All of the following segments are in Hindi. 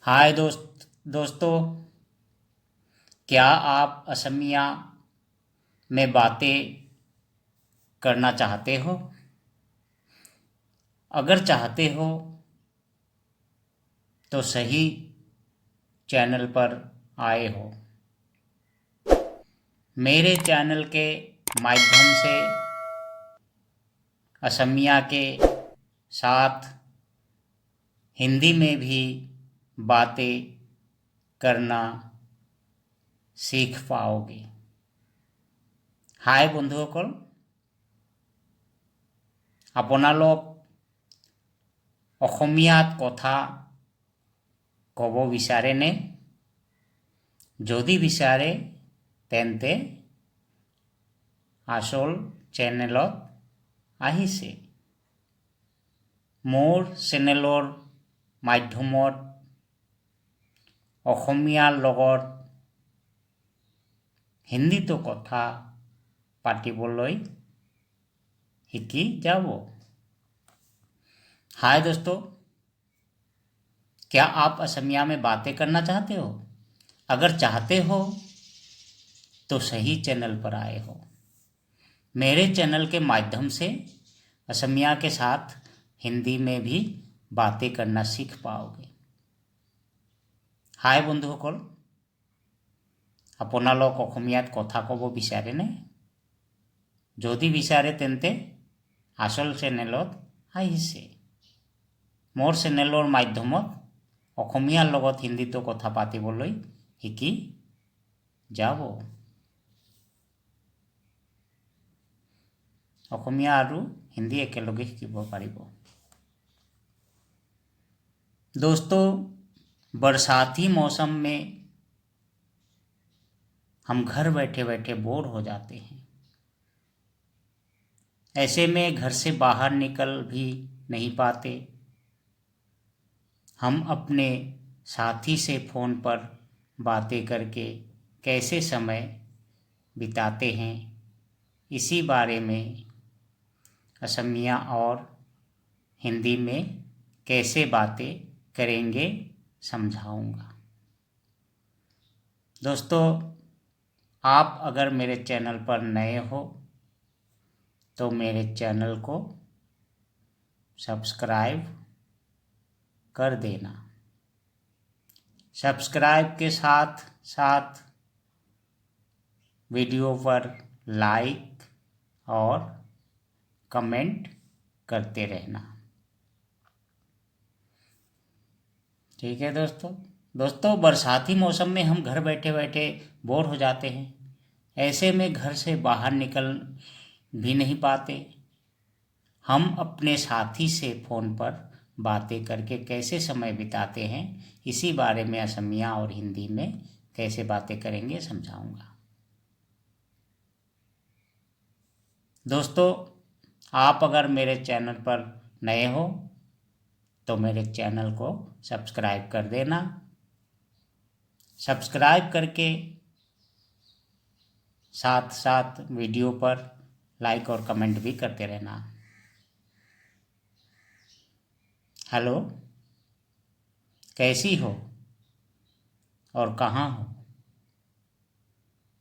हाय दोस्तों, क्या आप असमिया में बातें करना चाहते हो? अगर चाहते हो तो सही चैनल पर आए हो। मेरे चैनल के माध्यम से असमिया के साथ हिंदी में भी बातें करना सीख पाओगे। हाय বন্ধুসকল, আপোনালোক অসমীয়াত কথা ক'ব বিচাৰেনে? যদি বিচাৰে তেন্তে আসল চেনেলত আহিছে। মোৰ চেনেলৰ মাধ্যমত অসমীয়াৰ লগত হিন্দীতো কথা पाटिबोलोई हिकी जाओ। हाय दोस्तों, क्या आप असमिया में बातें करना चाहते हो? अगर चाहते हो तो सही चैनल पर आए हो। मेरे चैनल के माध्यम से असमिया के साथ हिंदी में भी बातें करना सीख पाओगे। हाय বন্ধুসকল, আপোনালোক অসমীয়াত কথা ক'ব বিচাৰেনে? যদি বিচাৰে তেন্তে আসল চেনেলত আহিছে। মোৰ চেনেলৰ মাধ্যমত অসমীয়াৰ লগত হিন্দীতো কথা পাতিবলৈ শিকি যাব। অসমীয়া আৰু হিন্দী একেলগে শিকিব পাৰিব। दोस्तों, बरसाती मौसम में हम घर बैठे बैठे बोर हो जाते हैं। ऐसे में घर से बाहर निकल भी नहीं पाते। हम अपने साथी से फ़ोन पर बातें करके कैसे समय बिताते हैं, इसी बारे में असमिया और हिंदी में कैसे बातें करेंगे समझाऊंगा। दोस्तों, आप अगर मेरे चैनल पर नए हो तो मेरे चैनल को सब्सक्राइब कर देना। सब्सक्राइब के साथ साथ वीडियो पर लाइक और कमेंट करते रहना। ठीक है दोस्तों, बरसाती मौसम में हम घर बैठे बैठे बोर हो जाते हैं। ऐसे में घर से बाहर निकल भी नहीं पाते। हम अपने साथी से फ़ोन पर बातें करके कैसे समय बिताते हैं, इसी बारे में असमिया और हिंदी में कैसे बातें करेंगे समझाऊंगा। दोस्तों, आप अगर मेरे चैनल पर नए हो तो मेरे चैनल को सब्सक्राइब कर देना। सब्सक्राइब करके साथ साथ वीडियो पर लाइक और कमेंट भी करते रहना। हेलो, कैसी हो और कहाँ हो?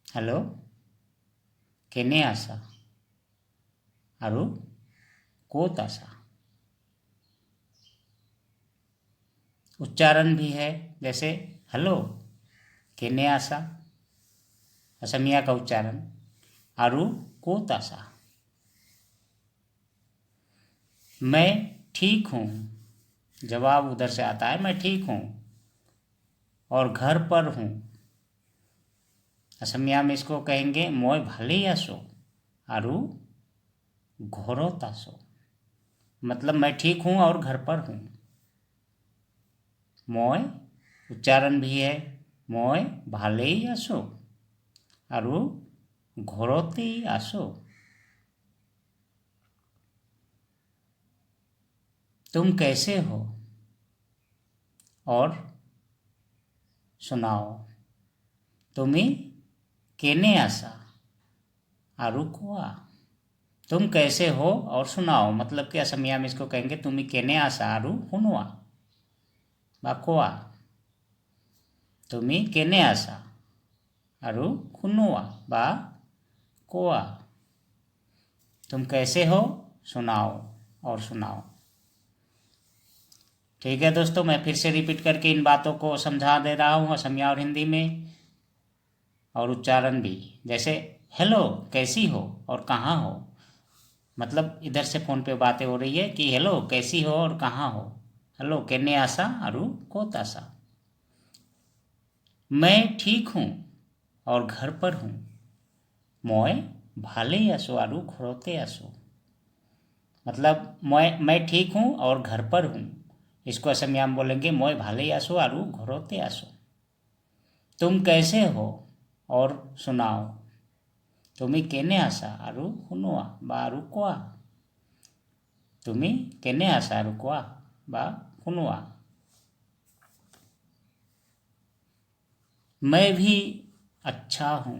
हेलो, केने आसा आरु कोत आसा। उच्चारण भी है, जैसे हेलो केने आसा असमिया का उच्चारण, आरु कोत आसा मैं ठीक हूँ। जवाब उधर से आता है, मैं ठीक हूँ और घर पर हूँ। असमिया में इसको कहेंगे मोय भाले आसो आरु घोरोत आसो। मतलब मैं ठीक हूँ और घर पर हूँ। मोय उच्चारण भी है, मोय भाले ही आसो आरु घोरोते ही आसो। तुम कैसे हो और सुनाओ। तुम्ही केने आसा आरु कोआ। तुम कैसे हो और सुनाओ, मतलब कि असमिया में इसको कहेंगे तुम्ही केने आसा आरु हुनवा बा कोआ। তুমি কেনে আছা আৰু শুনোৱা বা কোৱা। तुम कैसे हो सुनाओ और सुनाओ। ठीक है दोस्तों, मैं फिर से रिपीट करके इन बातों को समझा दे रहा हूँ असमिया और हिंदी में, और उच्चारण भी। जैसे हेलो कैसी हो और कहाँ हो, मतलब इधर से फ़ोन पे बातें हो रही है कि हेलो कैसी हो और कहाँ हो। हेलो केने आसा आरू कोत आसा। मैं ठीक हूँ और घर पर हूँ। मैं भाले आसो आरू घरते आसो। मतलब मैं ठीक हूँ और घर पर हूँ, इसको असमिया में बोलेंगे मैं भाले आसो आरू घरते आसो। तुम कैसे हो और सुनाओ। तुम्हें केने आसा आरू हुनुआ बा आरू कोआ। तुम्हें केने आसा आरू कोआ बा हुनुआ। मैं भी अच्छा हूँ,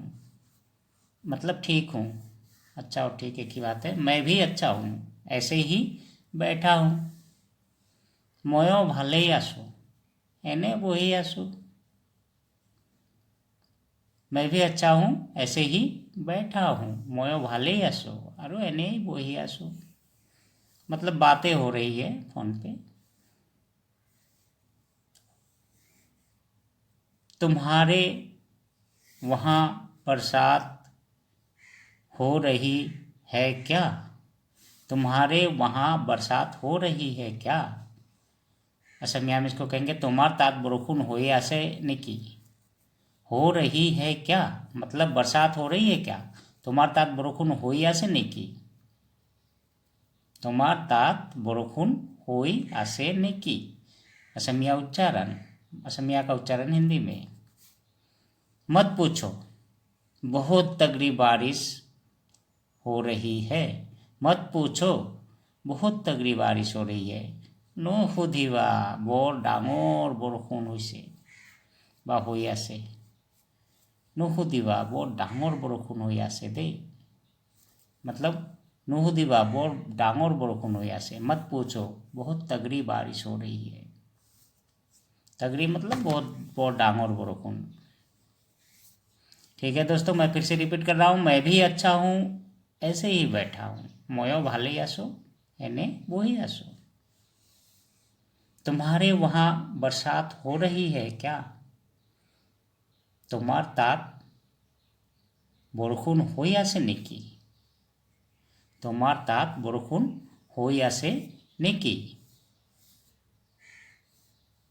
मतलब ठीक हूँ। अच्छा और ठीक एक ही बात है। मैं भी अच्छा हूँ, ऐसे ही बैठा हूँ। मयो भाले ही आसो, एने बोही आसो। मैं भी अच्छा हूँ, ऐसे ही बैठा हूँ। मयो भाले ही आसो और एने बोही आसो। मतलब बातें हो रही है फोन पे। तुम्हारे वहाँ बरसात हो रही है क्या। तुम्हारे वहाँ बरसात हो रही है क्या। असमिया में इसको कहेंगे तुम्हार तात बरखुन हो आसे निकी। हो रही है क्या मतलब बरसात हो रही है क्या। तुम्हार तात बरखुन हो आसे निकी। तुम्हार तात बरखुन हो आसे निकी। असमिया उच्चारण, असमिया का उच्चारण हिंदी में। मत पूछो, बहुत तगड़ी बारिश हो रही है। मत पूछो, बहुत तगड़ी बारिश हो रही है। नो सुधिबा बर डाঙर बरखुन होइसे बा হৈ আছে। নুসুধিবা বৰ ডাঙৰ বৰষুণ হৈ আছে দেই। मतलब নুসুধিবা বৰ ডাঙৰ বৰষুণ হৈ আছে। मत पूछो बहुत तगड़ी बारिश हो रही है। तगड़ी मतलब बहुत डाঙर बरखुन। ठीक है दोस्तों, मैं फिर से रिपीट कर रहा हूँ। मैं भी अच्छा हूँ, ऐसे ही बैठा हूँ। मयो भाले आसो एने बोही आसो। तुम्हारे वहाँ बरसात हो रही है क्या। तुम्हार तात बरखुन হৈ আছে নেকি। তোমার তাত বরখুন হৈ আছে নেকি।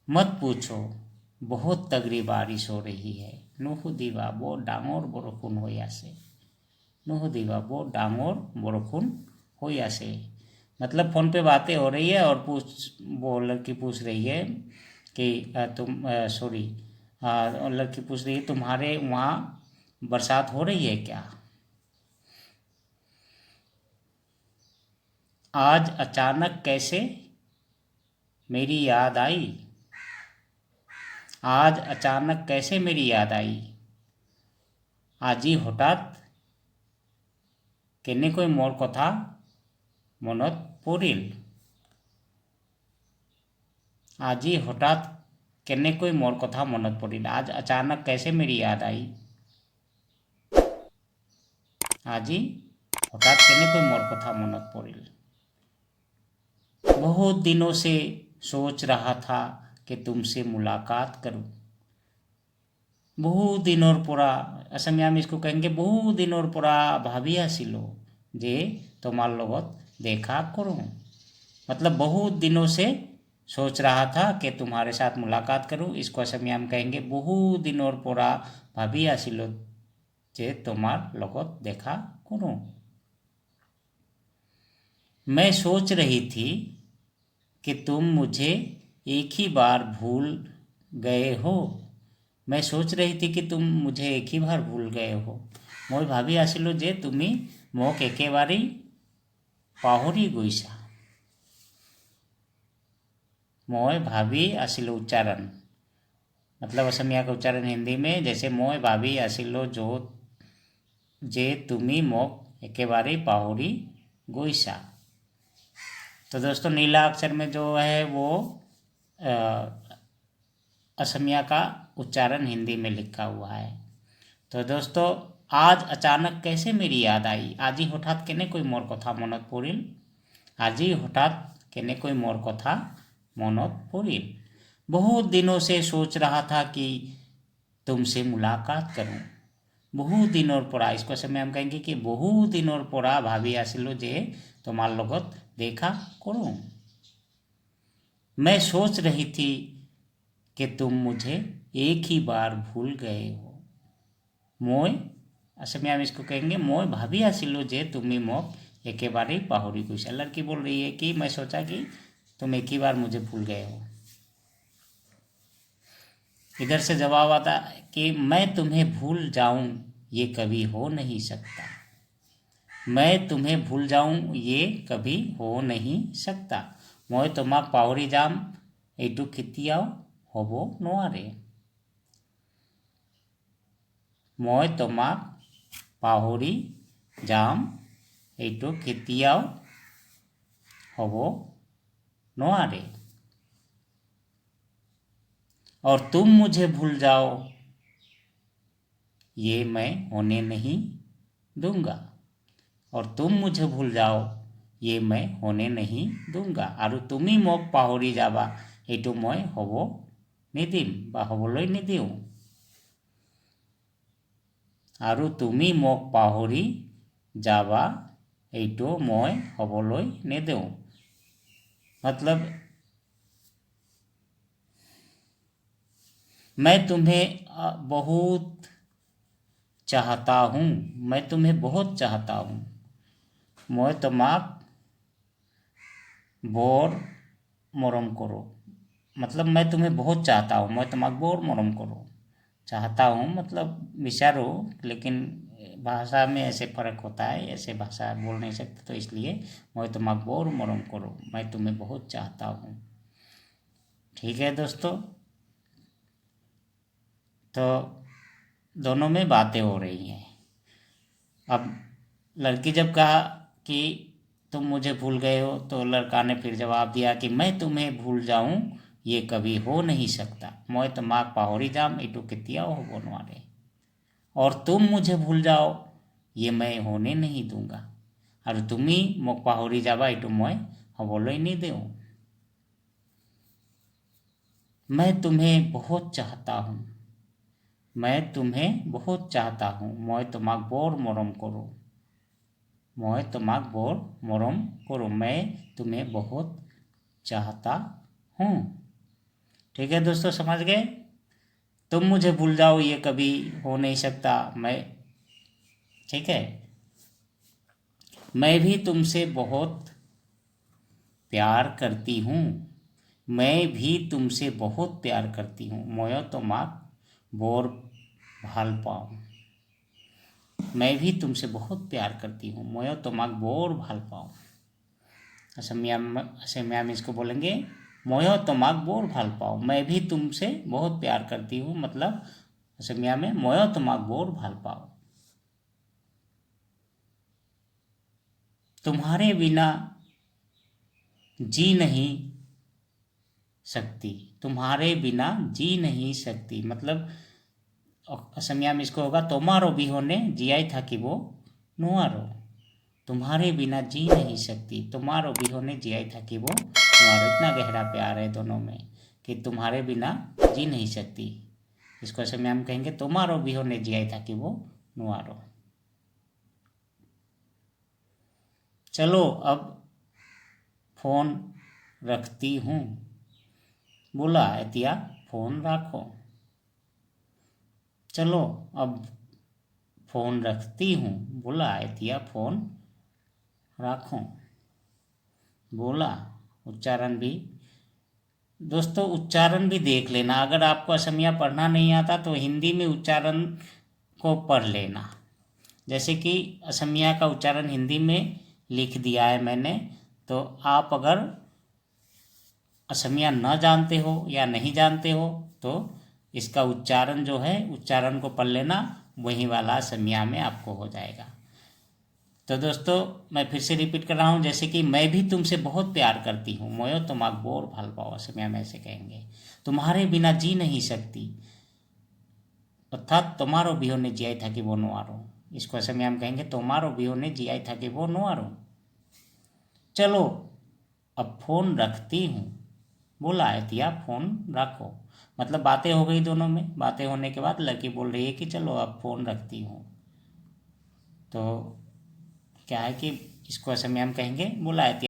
मत पूछो बहुत तगड़ी बारिश हो रही है। নুসুধিবা বৰ ডাঙৰ বৰষুণ হৈ আছে। নুসুধিবা বৰ ডাঙৰ বৰষুণ হৈ আছে। मतलब फ़ोन पे बातें हो रही है और वो लड़की पूछ रही है कि लड़की पूछ रही है तुम्हारे वहाँ बरसात हो रही है क्या। आज अचानक कैसे मेरी याद आई। आज अचानक कैसे मेरी याद आई। আজি হঠাৎ কেনেকৈ মোৰ কথা মনত পৰিল। আজি হঠাৎ কেনেকৈ মোৰ কথা মনত পৰিল। आज अचानक कैसे मेरी याद आई। আজি হঠাৎ কেনেকৈ মোৰ কথা মনত পৰিল। बहुत दिनों से सोच रहा था कि तुमसे मुलाकात करूं। बहुत दिनों परा, असमिया में इसको कहेंगे बहुत दिनों परा भाभी आसिलो जे तुम्हार लगत देखा करूं। मतलब बहुत दिनों से सोच रहा था कि तुम्हारे साथ मुलाकात करूं। इसको असमिया में कहेंगे बहुत दिनों परा भाभी आसिलो जे तुम्हार लगत देखा करूं। मैं सोच रही थी कि तुम मुझे एक ही बार भूल गए हो। मैं सोच रही थी कि तुम मुझे एक ही बार भूल गए हो। মই ভাবি আছিলোঁ যে তুমি মোক একেবারেই পাহৰি গৈছা। মই ভাবি আছিলোঁ उच्चारण, मतलब असमिया का उच्चारण हिंदी में जैसे মই भाबी आसिलो जो जे तुमी মোক एकेबारे पाहरी গৈছা। तो दोस्तों नीला अक्षर में जो है वो असमिया का उच्चारण हिंदी में लिखा हुआ है। तो दोस्तों, आज अचानक कैसे मेरी याद आई, आजी हठात केने कोई मोर कथा मनत परिल, आजी हठात केने कोई मोर कथा मनत परिल। बहुत दिनों से सोच रहा था कि तुमसे मुलाकात करूं। बहुत दिनों पड़ा, इसको समय हम कहेंगे कि बहुत दिनों पड़ा भाभी आसिलो जे तुम्हार लगत देखा करूं। मैं सोच रही थी कि तुम मुझे एक ही बार भूल गए हो। मोय असमिया में इसको कहेंगे मोय भाभी आसिलो जे तुम्हें मोक एकेबारे पाहरी गईसा। लड़की बोल रही है कि मैं सोचा कि तुम एक ही बार मुझे भूल गए हो। इधर से जवाब आता कि मैं तुम्हें भूल जाऊं ये कभी हो नहीं सकता। मैं तुम्हें भूल जाऊं ये कभी हो नहीं सकता। मोय तुम्हाक पाहरी जाम एटू केतियाओ हबो नोवारे। मोय तुम्हाक पाहरी जाम एटू केतियाओ हबो नोवारे। और तुम मुझे भूल जाओ ये मैं होने नहीं दूंगा। और तुम मुझे भूल जाओ ये मैं होने नहीं दूंगा। और तुमी मोक पाहरी जाबा एटू मैं हबो निदिम बा हबोलै निदिउ। और तुमी मोक पाहरी जाबा एटू मैं हबोलै निदिउ। मतलब मैं तुम्हें बहुत चाहता हूँ, मैं तुम्हें बहुत चाहता हूँ। मोय तमाक बोर मरम करो। मतलब मैं तुम्हें बहुत चाहता हूँ, मैं तमाक बोर मरम करो। चाहता हूँ मतलब विचारो, लेकिन भाषा में ऐसे फर्क होता है, ऐसे भाषा बोल नहीं सकते, तो इसलिए मोय तमाक बोर मरम करो, मैं तुम्हें बहुत चाहता हूँ। ठीक है दोस्तों, तो दोनों में बातें हो रही हैं। अब लड़की जब कहा कि तुम मुझे भूल गए हो, तो लड़का ने फिर जवाब दिया कि मैं तुम्हें भूल जाऊं ये कभी हो नहीं सकता। मोय तमाक पाहरी जाम एटू केतियाओ हबो नोवारे। और तुम मुझे भूल जाओ ये मैं होने नहीं दूंगा। और तुमी मोक पाहरी जाबा एटू मैं हबोलै नहीं देऊ। मैं तुम्हें बहुत चाहता हूँ, मैं तुम्हें बहुत चाहता हूँ। मोय तमाक बोर मरम करो, मोय तमाक बोर मरम करो, मैं तुम्हें बहुत चाहता हूँ। ठीक है दोस्तों, समझ गए। तुम मुझे भूल जाओ ये कभी हो नहीं सकता। ठीक है, मैं भी तुमसे बहुत प्यार करती हूँ, मैं भी तुमसे बहुत प्यार करती हूँ। मोय तमाक बोर भाल पाऊँ। मैं भी तुमसे बहुत प्यार करती हूँ, मोय तमाक बोर भाल पाऊँ। असमिया में इसको बोलेंगे मोय तमाक बोर भाल पाऊँ। मैं भी तुमसे बहुत प्यार करती हूँ, मतलब असमिया में मोय तमाक बोर भाल पाऊँ। तुम्हारे बिना जी नहीं सकती, तुम्हारे बिना जी नहीं सकती। मतलब असमिया में इसको होगा तोमारो बिहोने जियाई था कि वो नुआरो। तुम्हारे बिना जी नहीं सकती, तुम्हारो बिहोने जियाई था कि वो नुआरो। इतना गहरा प्यार है दोनों में कि तुम्हारे बिना जी नहीं सकती। इसको असमिया में कहेंगे तोमारो बिहोने जियाई था कि वो नुआरो। चलो अब फोन रखती हूँ, बोला एतिया फोन रखो। चलो अब फोन रखती हूँ, बोला एतिया फोन रखो। बोला उच्चारण भी दोस्तों, उच्चारण भी देख लेना। अगर आपको असमिया पढ़ना नहीं आता तो हिंदी में उच्चारण को पढ़ लेना। जैसे कि असमिया का उच्चारण हिंदी में लिख दिया है मैंने, तो आप अगर असमिया न जानते हो या नहीं जानते हो तो इसका उच्चारण जो है, उच्चारण को पढ़ लेना, वही वाला असमिया में आपको हो जाएगा। तो दोस्तों मैं फिर से रिपीट कर रहा हूँ, जैसे कि मैं भी तुमसे बहुत प्यार करती हूँ, मोयो तुमाक बोर भल पाओ, ऐसे में हम ऐसे कहेंगे। तुम्हारे बिना जी नहीं सकती, अर्थात तुम्हारो बिहोने जियाई था कि वो नुआरो। इसको ऐसे में हम कहेंगे तुम्हारो बिहोने जियाई था कि वो नुआरो। चलो अब फोन रखती हूँ, बोला आयतिया फोन रखो। मतलब बातें हो गई दोनों में, बातें होने के बाद लड़की बोल रही है कि चलो अब फोन रखती हूँ। तो क्या है कि इसको ऐसे में हम कहेंगे बोला आयतिया